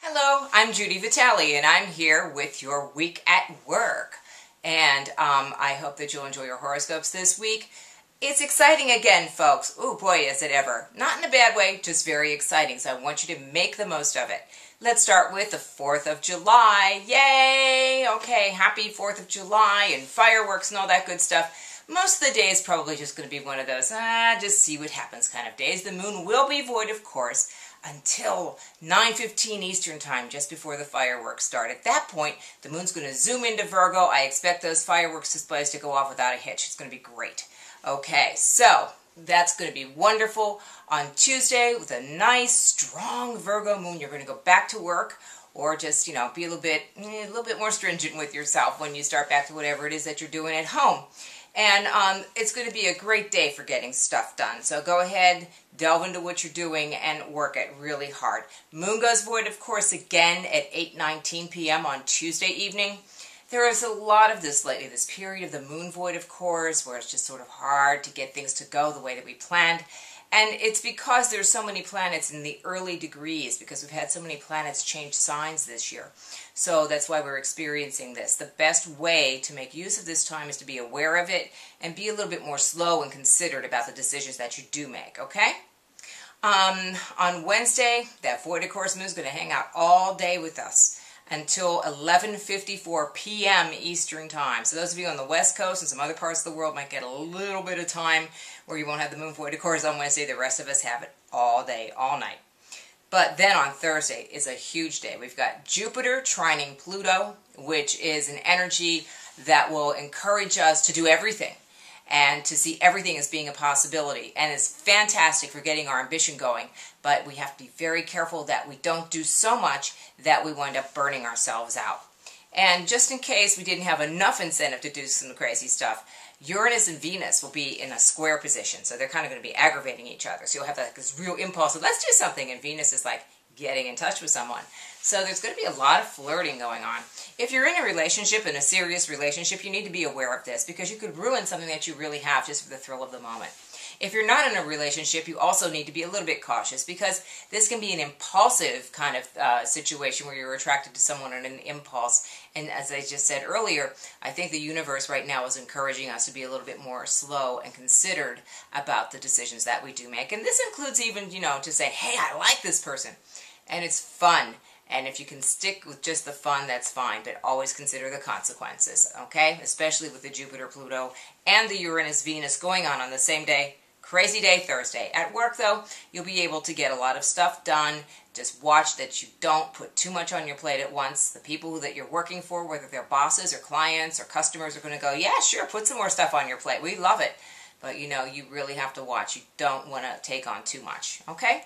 Hello, I'm Judi Vitale, and I'm here with your week at work. And I hope that you'll enjoy your horoscopes this week. It's exciting again, folks. Oh boy, is it ever. Not in a bad way, just very exciting. So I want you to make the most of it. Let's start with the 4th of July. Yay! Okay, happy 4th of July and fireworks and all that good stuff. Most of the day is probably just going to be one of those, just see what happens kind of days. The moon will be void, of course, until 9:15 Eastern Time, just before the fireworks start. At that point, the moon's going to zoom into Virgo. I expect those fireworks displays to go off without a hitch. It's going to be great. Okay, so that's going to be wonderful. On Tuesday, with a nice, strong Virgo moon, you're going to go back to work, or just, be a little bit more stringent with yourself when you start back to whatever it is that you're doing at home. And it's going to be a great day for getting stuff done. So go ahead, delve into what you're doing, and work it really hard. Moon goes void, of course, again at 8:19 p.m. on Tuesday evening. There is a lot of this lately, this period of the moon void, of course, where it's just sort of hard to get things to go the way that we planned. And it's because there's so many planets in the early degrees, because we've had so many planets change signs this year. So that's why we're experiencing this. The best way to make use of this time is to be aware of it and be a little bit more slow and considerate about the decisions that you do make, okay? On Wednesday, that void, of course, moon is going to hang out all day with us until 11:54 p.m. Eastern Time. So those of you on the West Coast and some other parts of the world might get a little bit of time where you won't have the moon void, of course, on Wednesday. The rest of us have it all day, all night. But then on Thursday is a huge day. We've got Jupiter trining Pluto, which is an energy that will encourage us to do everything and to see everything as being a possibility. And it's fantastic for getting our ambition going. But we have to be very careful that we don't do so much that we wind up burning ourselves out. And just in case we didn't have enough incentive to do some crazy stuff, Uranus and Venus will be in a square position. So they're kind of going to be aggravating each other. So you'll have this real impulse of, let's do something. And Venus is like getting in touch with someone. So there's going to be a lot of flirting going on. If you're in a relationship, in a serious relationship, you need to be aware of this, because you could ruin something that you really have just for the thrill of the moment. If you're not in a relationship, you also need to be a little bit cautious, because this can be an impulsive kind of situation where you're attracted to someone on an impulse. And as I just said earlier, I think the universe right now is encouraging us to be a little bit more slow and considered about the decisions that we do make. And this includes even, to say, hey, I like this person. And it's fun. And if you can stick with just the fun, that's fine. But always consider the consequences, okay? Especially with the Jupiter-Pluto and the Uranus-Venus going on the same day. Crazy day Thursday. At work, though, you'll be able to get a lot of stuff done. Just watch that you don't put too much on your plate at once. The people that you're working for, whether they're bosses or clients or customers, are going to go, yeah, sure, put some more stuff on your plate. We love it. But, you really have to watch. You don't want to take on too much, okay?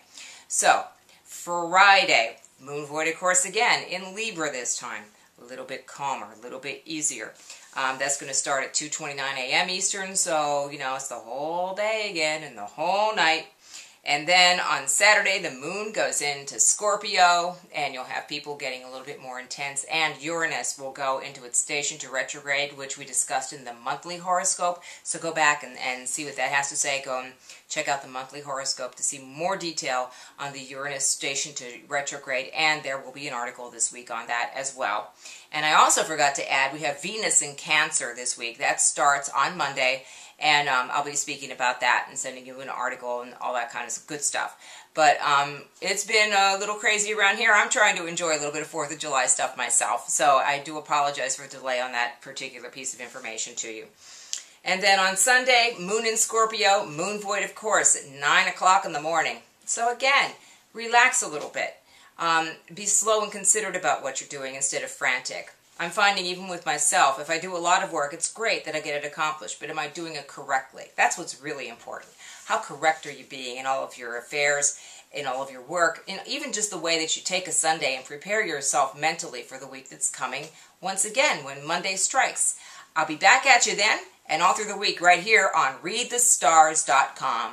So, Friday, moon void, of course, again, in Libra this time. A little bit calmer, a little bit easier. That's going to start at 2:29 a.m. Eastern, so, it's the whole day again and the whole night. And then on Saturday, the moon goes into Scorpio, and you'll have people getting a little bit more intense, and Uranus will go into its station to retrograde, which we discussed in the monthly horoscope. So go back and see what that has to say. Go and check out the monthly horoscope to see more detail on the Uranus station to retrograde, and there will be an article this week on that as well. And I also forgot to add, we have Venus in Cancer this week. That starts on Monday. And I'll be speaking about that and sending you an article and all that kind of good stuff. But it's been a little crazy around here. I'm trying to enjoy a little bit of 4th of July stuff myself. So I do apologize for the delay on that particular piece of information to you. And then on Sunday, moon in Scorpio, moon void, of course, at 9 o'clock in the morning. So again, relax a little bit. Be slow and considerate about what you're doing instead of frantic. I'm finding even with myself, if I do a lot of work, it's great that I get it accomplished, but am I doing it correctly? That's what's really important. How correct are you being in all of your affairs, in all of your work, and even just the way that you take a Sunday and prepare yourself mentally for the week that's coming, once again, when Monday strikes. I'll be back at you then, and all through the week right here on readthestars.com.